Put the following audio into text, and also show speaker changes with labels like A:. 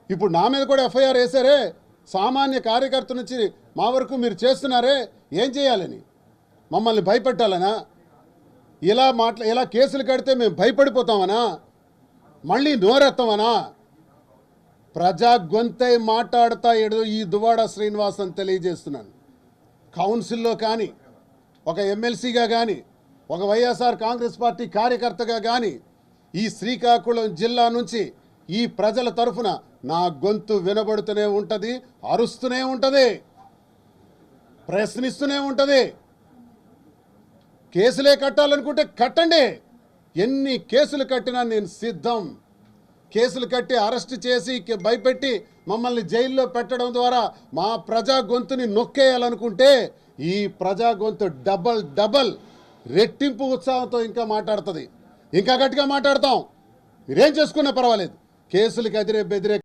A: ఇప్పుడు నా మీద కూడా ఎఫ్ఐఆర్ వేశారే, సామాన్య కార్యకర్త నుంచి మా వరకు మీరు చేస్తున్నారే, ఏం చేయాలని? మమ్మల్ని భయపెట్టాలనా? ఇలా కేసులు కడితే మేము భయపడిపోతామనా? మళ్ళీ నోరెత్తామనా? ప్రజా గొంతై మాట్లాడతా ఈ దువ్వాడ శ్రీనివాస్ అని తెలియజేస్తున్నాను. కౌన్సిల్లో కానీ, ఒక ఎమ్మెల్సీగా కానీ, ఒక వైఎస్ఆర్ కాంగ్రెస్ పార్టీ కార్యకర్తగా కానీ, ఈ శ్రీకాకుళం జిల్లా నుంచి ఈ ప్రజల తరఫున నా గొంతు వినబడుతూనే ఉంటుంది, అరుస్తూనే ఉంటుంది, ప్రశ్నిస్తూనే ఉంటుంది. కేసులే కట్టాలనుకుంటే కట్టండి, ఎన్ని కేసులు కట్టినా నేను సిద్ధం. కేసులు కట్టి అరెస్ట్ చేసి భయపెట్టి మమ్మల్ని జైల్లో పెట్టడం ద్వారా మా ప్రజా గొంతుని నొక్కేయాలనుకుంటే ఈ ప్రజా గొంతు డబల్ రెట్టింపు ఉత్సాహంతో ఇంకా మాట్లాడుతుంది, ఇంకా గట్టిగా మాట్లాడతాం. మీరేం చేసుకున్నా పర్వాలేదు, కేసులకు బెదిరే